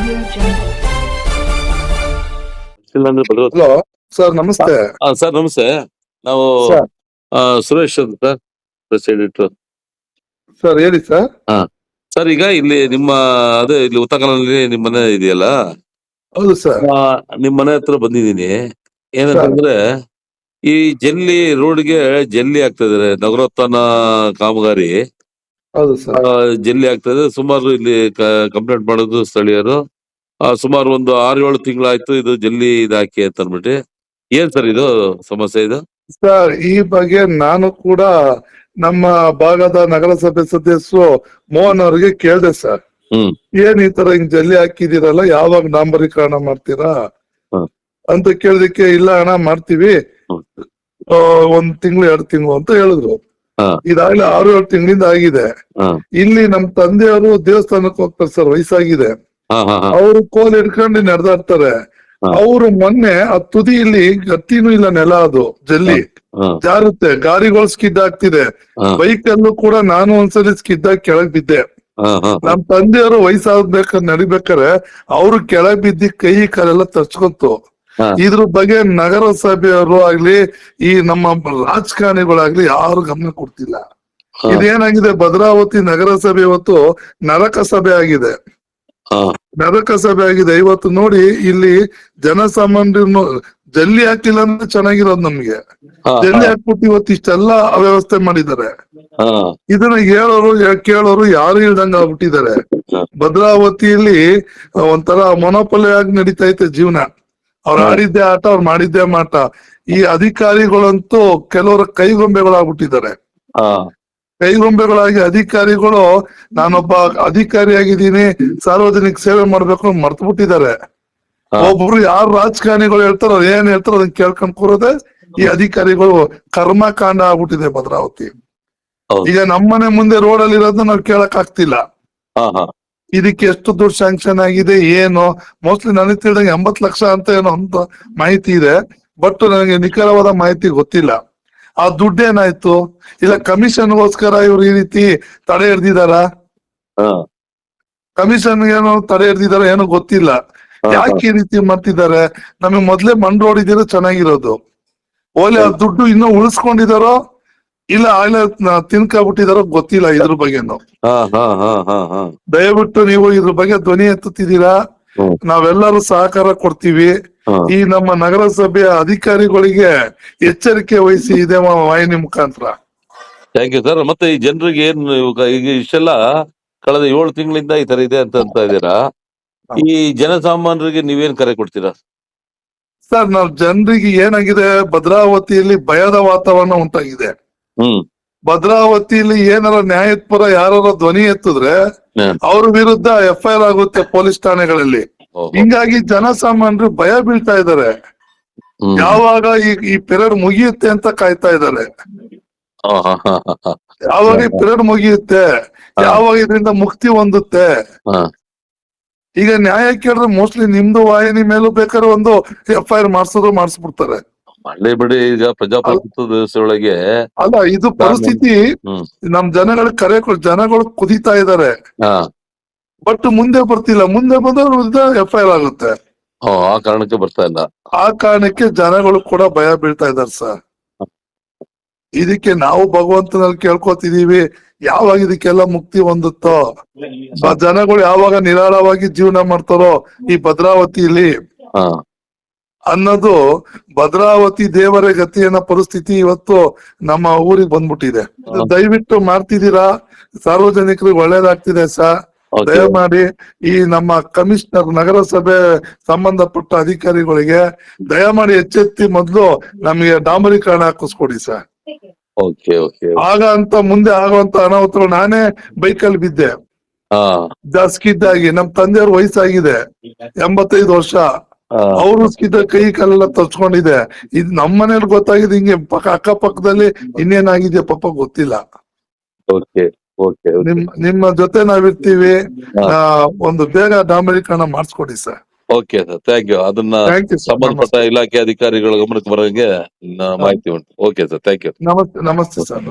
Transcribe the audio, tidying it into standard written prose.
Audio Jungle. ಇಲ್ಲಾಂದ್ರೆ ಬಲವತ್ hello sir, ನಮಸ್ತೆ sir ನಮಸ್ತೆ. ನಾವು ಸರ್. ಸುರೇಶ್ ಅಂತ ಪ್ರೆಸ್ ಎಡಿಟರ್. ಸರ್ ಹೇಳಿ ಸರ್. ಸರ್ ಈಗ ಇಲ್ಲಿ ನಿಮ್ಮ ಅದೇ ಇಲ್ಲಿ ಉತ್ತಕಲಲ್ಲಿ ನಿಮ್ಮ ಮನೆ ಇದೆಯಲ್ಲ, ಹೌದು ಸರ್. ನಿಮ್ ಮನೆ ಹತ್ರ ಬಂದಿದ್ದೀನಿ. ಏನಂತಂದ್ರೆ ಈ ಜಲ್ಲಿ ರೋಡ್ಗೆ ಜಲ್ಲಿ ಆಗ್ತಾ ಇದಾರೆ, ನಗರೋತ್ಥಾನ ಕಾಮಗಾರಿ ಹೌದು ಸರ್. ಜಲ್ಲಿ ಆಗ್ತಾ ಇದೆ. ಸುಮಾರು ಇಲ್ಲಿ ಕಂಪ್ಲೇಂಟ್ ಮಾಡೋದು ಸ್ಥಳೀಯರು. ಸುಮಾರು ಒಂದು 6-7 ತಿಂಗಳಾಯ್ತು ಇದು ಜಲ್ಲಿ ಇದಾಕಿ ಅಂತ ಅಂದ್ಬಿಟ್ಟು. ಏನ್ ಸರ್ ಇದು ಸಮಸ್ಯೆ ಇದು? ಸರ್, ಈ ಬಗ್ಗೆ ನಾನು ಕೂಡ ನಮ್ಮ ಭಾಗದ ನಗರಸಭೆ ಸದಸ್ಯರು ಮೋಹನ್ ಅವರಿಗೆ ಕೇಳ್ದೆ ಸರ್. ಏನ್ ಈ ತರ ಹಿಂಗ್ ಜಲ್ಲಿ ಹಾಕಿದಿರಲ್ಲ, ಯಾವಾಗ ಡಾಂಬರೀಕರಣ ಮಾಡ್ತೀರಾ ಅಂತ ಕೇಳಿದಕ್ಕೆ, ಇಲ್ಲ ಅಣ್ಣ ಮಾಡ್ತೀವಿ, 1 ತಿಂಗಳು 2 ತಿಂಗಳು ಅಂತ ಹೇಳಿದ್ರು. ಇದಾಗ್ಲೇ 6-7 ತಿಂಗಳಿಂದ ಆಗಿದೆ. ಇಲ್ಲಿ ನಮ್ ತಂದೆಯವರು ದೇವಸ್ಥಾನಕ್ಕೆ ಹೋಗ್ತಾರೆ ಸರ್, ವಯಸ್ಸಾಗಿದೆ. ಅವರು ಕೋಲ್ ಹಿಡ್ಕೊಂಡು ನಡೆದಾಡ್ತಾರೆ. ಅವರು ಮೊನ್ನೆ ಆ ತುದಿಯಲ್ಲಿ ಗಟ್ಟಿನೂ ಇಲ್ಲ, ನೆಲ ಅದು ಜಲ್ಲಿ ಜಾರುತ್ತೆ, ಗಾರಿಗಳು ಸ್ಕಿಡ್ ಆಗ್ತಿದೆ. ಬೈಕ್ ಅಲ್ಲೂ ಕೂಡ ನಾನು ಒಂದ್ಸಲಿ ಸ್ಕಿಡ್ ಆಗಿ ಕೆಳಗ್ ಬಿದ್ದೆ. ನಮ್ ತಂದೆಯವರು ವಯಸ್ಸಾಗ್ಬೇಕಾದ್ರೆ ನಡಿಬೇಕಾರೆ ಅವರು ಕೆಳಗ್ ಬಿದ್ದಿ ಕೈ ಕಾಲೆಲ್ಲ ತರ್ಚ್ಕೊಂತು. ಇದ್ರ ಬಗ್ಗೆ ನಗರಸಭೆಯವರು ಆಗ್ಲಿ ಈ ನಮ್ಮ ರಾಜಕಾರಣಿಗಳಾಗ್ಲಿ ಯಾರು ಗಮನ ಕೊಡ್ತಿಲ್ಲ. ಇದೇನಾಗಿದೆ, ಭದ್ರಾವತಿ ನಗರಸಭೆ ಇವತ್ತು ನರಕ ಸಭೆ ಆಗಿದೆ. ನರಕ ಸಭೆ ಆಗಿದೆ ಇವತ್ತು. ನೋಡಿ, ಇಲ್ಲಿ ಜನಸಾಮಾನ್ಯರು ಜಲ್ಲಿ ಹಾಕಿಲ್ಲ ಅಂದ್ರೆ ಚೆನ್ನಾಗಿರೋದು ನಮ್ಗೆ. ಜಲ್ಲಿ ಹಾಕ್ಬಿಟ್ಟು ಇವತ್ತು ಇಷ್ಟೆಲ್ಲ ಅವ್ಯವಸ್ಥೆ ಮಾಡಿದ್ದಾರೆ. ಇದನ್ನ ಹೇಳೋರು ಕೇಳೋರು ಯಾರು ಇಲ್ದಂಗ ಆಗ್ಬಿಟ್ಟಿದ್ದಾರೆ. ಭದ್ರಾವತಿಯಲ್ಲಿ ಒಂಥರ ಮೊನೊಪೊಲಿ ಆಗಿ ನಡೀತಾ ಐತೆ ಜೀವನ. ಅವ್ರು ಆಡಿದ್ದೆ ಆಟ, ಅವ್ರು ಮಾಡಿದ್ದೆ ಮಾಟ. ಈ ಅಧಿಕಾರಿಗಳಂತೂ ಕೆಲವರ ಕೈಗೊಂಬೆಗಳಾಗ್ಬಿಟ್ಟಿದ್ದಾರೆ. ಕೈಗೊಂಬೆಗಳಾಗಿ ಅಧಿಕಾರಿಗಳು, ನಾನೊಬ್ಬ ಅಧಿಕಾರಿಯಾಗಿದ್ದೀನಿ, ಸಾರ್ವಜನಿಕ ಸೇವೆ ಮಾಡ್ಬೇಕು ಮರ್ತು ಬಿಟ್ಟಿದ್ದಾರೆ. ಒಬ್ರು ಯಾರು ರಾಜಕಾರಣಿಗಳು ಹೇಳ್ತಾರೋ, ಏನ್ ಹೇಳ್ತಾರೋ ಅದನ್ನ ಕೇಳ್ಕೊಂಡ್ ಕೂರೋದೆ ಈ ಅಧಿಕಾರಿಗಳು ಕರ್ಮಕಾಂಡ ಆಗ್ಬಿಟ್ಟಿದೆ ಭದ್ರಾವತಿ. ಈಗ ನಮ್ಮನೆ ಮುಂದೆ ರೋಡ್ ಅಲ್ಲಿ ಇರೋದನ್ನ ನಾವ್ ಕೇಳಕ್ ಆಗ್ತಿಲ್ಲ. ಇದಕ್ಕೆ ಎಷ್ಟು ದುಡ್ಡು ಸ್ಯಾಂಕ್ಷನ್ ಆಗಿದೆ ಏನು, ಮೋಸ್ಟ್ಲಿ ನನಗೆ ತಿಳಿದಂಗೆ 80 ಲಕ್ಷ ಅಂತ ಏನೋ ಅಂತ ಮಾಹಿತಿ ಇದೆ. ಬಟ್ ನನಗೆ ನಿಖರವಾದ ಮಾಹಿತಿ ಗೊತ್ತಿಲ್ಲ. ಆ ದುಡ್ಡೇನಾಯ್ತು? ಇಲ್ಲ ಕಮಿಷನ್ಗೋಸ್ಕರ ಇವ್ರು ಈ ರೀತಿ ತಡೆ ಹಿಡ್ದಿದಾರ? ಕಮಿಷನ್ ಏನೋ ತಡೆ ಹಿಡ್ದಿದಾರ ಏನೋ ಗೊತ್ತಿಲ್ಲ. ಯಾಕೆ ಈ ರೀತಿ ಮಾಡ್ತಿದ್ದಾರೆ? ನಮಗೆ ಮೊದ್ಲೇ ಮಣ್ ರೋಡ್ ಇದ್ರೆ ಚೆನ್ನಾಗಿರೋದು. ಓಲೆ ಆ ದುಡ್ಡು ಇನ್ನೂ ಉಳಿಸ್ಕೊಂಡಿದಾರೋ ಇಲ್ಲ ಆಗ್ಲೇ ತಿನ್ಕಾಬಿಟ್ಟಿದಾರೋ ಗೊತ್ತಿಲ್ಲ. ಇದ್ರ ಬಗ್ಗೆನು ದಯವಿಟ್ಟು ನೀವು ಇದ್ರ ಬಗ್ಗೆ ಧ್ವನಿ ಎತ್ತುತ್ತಿದ್ದೀರಾ, ನಾವೆಲ್ಲರೂ ಸಹಕಾರ ಕೊಡ್ತೀವಿ. ಈ ನಮ್ಮ ನಗರಸಭೆಯ ಅಧಿಕಾರಿಗಳಿಗೆ ಎಚ್ಚರಿಕೆ ವಹಿಸಿ ಇದೆ ವಾಹಿನಿ ಮುಖಾಂತರ. Thank you sir. ಮತ್ತೆ ಈ ಜನರಿಗೆ ಏನ್ ಈಗ ಇಷ್ಟೆಲ್ಲ ಕಳೆದ 7 ತಿಂಗಳಿಂದ ಈ ತರ ಇದೆ ಅಂತ ಇದ್ದೀರಾ, ಈ ಜನಸಾಮಾನ್ಯರಿಗೆ ನೀವೇನ್ ಕರೆ ಕೊಡ್ತೀರಾ? ಸರ್, ನಾವ್ ಜನರಿಗೆ ಏನಾಗಿದೆ, ಭದ್ರಾವತಿಯಲ್ಲಿ ಭಯದ ವಾತಾವರಣ ಉಂಟಾಗಿದೆ. ಭದ್ರಾವತಿಯಲ್ಲಿ ಏನಾರ ನ್ಯಾಯದ ಪರ ಯಾರ ಧ್ವನಿ ಎತ್ತಿದ್ರೆ ಅವ್ರ ವಿರುದ್ಧ FIR ಆಗುತ್ತೆ ಪೊಲೀಸ್ ಠಾಣೆಗಳಲ್ಲಿ. ಹಿಂಗಾಗಿ ಜನಸಾಮಾನ್ಯರು ಭಯ ಬೀಳ್ತಾ ಇದ್ದಾರೆ. ಯಾವಾಗ ಈ ಪೀರಿಯಡ್ ಮುಗಿಯುತ್ತೆ ಅಂತ ಕಾಯ್ತಾ ಇದ್ದಾರೆ. ಯಾವಾಗ ಈ ಪೀರಿಯಡ್ ಮುಗಿಯುತ್ತೆ, ಯಾವಾಗ ಇದರಿಂದ ಮುಕ್ತಿ ಹೊಂದುತ್ತೆ. ಈಗ ನ್ಯಾಯ ಕೇಳಿದ್ರೆ ಮೋಸ್ಟ್ಲಿ ನಿಮ್ದು ವಾಹಿನಿ ಮೇಲೂ ಬೇಕಾದ್ರೆ ಒಂದು FIR ಮಾಡಿಸ್ಬಿಡ್ತಾರೆ. ಮಳ್ಳಿ ಬಿಡಿ, ಈಗ ಪ್ರಜಾಪ್ರಭುತ್ವ ವ್ಯವಸ್ಥೆಯೊಳಗೆ ಅಲ್ಲ, ಇದು ಪರಿಸ್ಥಿತಿ. ನಮ್ ಜನಗಳು ಕುದೀತಾ ಇದ್ದಾರೆ. ಬಟ್ ಮುಂದೆ ಬರ್ತಿಲ್ಲ. ಮುಂದೆ ಬಂದವ್ರ ವಿರುದ್ಧ FIR ಆಗುತ್ತೆ. ಆ ಕಾರಣಕ್ಕೆ ಬರ್ತಾ ಇಲ್ಲ. ಆ ಕಾರಣಕ್ಕೆ ಜನಗಳು ಕೂಡ ಭಯ ಬೀಳ್ತಾ ಇದಾರೆ ಸರ್. ಇದಕ್ಕೆ ನಾವು ಭಗವಂತನಲ್ಲಿ ಕೇಳ್ಕೊತಿದೀವಿ, ಯಾವಾಗ ಇದಕ್ಕೆಲ್ಲ ಮುಕ್ತಿ ಹೊಂದುತ್ತೋ, ಜನಗಳು ಯಾವಾಗ ನಿರಾಳವಾಗಿ ಜೀವನ ಮಾಡ್ತಾರೋ ಈ ಭದ್ರಾವತಿಯಲ್ಲಿ ಅನ್ನೋದು, ಭದ್ರಾವತಿ ದೇವರ ಗತಿ ಅನ್ನೋ ಪರಿಸ್ಥಿತಿ ಇವತ್ತು ನಮ್ಮ ಊರಿಗೆ ಬಂದ್ಬಿಟ್ಟಿದೆ. ದಯವಿಟ್ಟು ಮಾಡ್ತಿದ್ದೀರಾ, ಸಾರ್ವಜನಿಕರಿಗೆ ಒಳ್ಳೇದಾಗ್ತಿದೆ ಸರ್. ದಯಮಾಡಿ ಈ ನಮ್ಮ ಕಮಿಷನರ್, ನಗರಸಭೆ ಸಂಬಂಧಪಟ್ಟ ಅಧಿಕಾರಿಗಳಿಗೆ ದಯಮಾಡಿ ಎಚ್ಚೆತ್ತಿ ಮೊದ್ಲು ನಮಗೆ ಡಾಂಬರೀಕರಣ ಹಾಕಿಸ್ಕೊಡಿ ಸರ್. ಮುಂದೆ ಆಗುವಂತ ಅನಾಹುತಗಳು, ನಾನೇ ಬೈಕಲ್ಲಿ ಬಿದ್ದೆ ಸ್ಕಿದ್ದಾಗಿ. ನಮ್ ತಂದೆಯವ್ರ ವಯಸ್ಸಾಗಿದೆ, 85 ವರ್ಷ. ಅವರು ಸ್ಕಿದ್ದ ಕೈ ಕಾಲೆಲ್ಲ ತರ್ಚ್ಕೊಂಡಿದೆ. ಇದು ನಮ್ಮ ಮನೇಲಿ ಗೊತ್ತಾಗಿದೆ. ಹಿಂಗೆ ಅಕ್ಕಪಕ್ಕದಲ್ಲಿ ಇನ್ನೇನಾಗಿದೆ ಪಾಪ ಗೊತ್ತಿಲ್ಲ. ನಿಮ್ಮ ಜೊತೆ ನಾವಿರ್ತೀವಿ. ಒಂದು ಬೇಗ ಡಾಂಬರೀಕರಣ ಮಾಡಿಸ್ಕೊಡಿ sir. Okay sir, thank you. ಅದನ್ನ ಸಂಬಂಧಪಟ್ಟ ಇಲಾಖೆ ಅಧಿಕಾರಿಗಳ ಗಮನಕ್ಕೆ ಬರೋಂಗೆ ಮಾಹಿತಿ ಉಂಟು. Okay sir, thank you. ನಮಸ್ತೆ ಸರ್.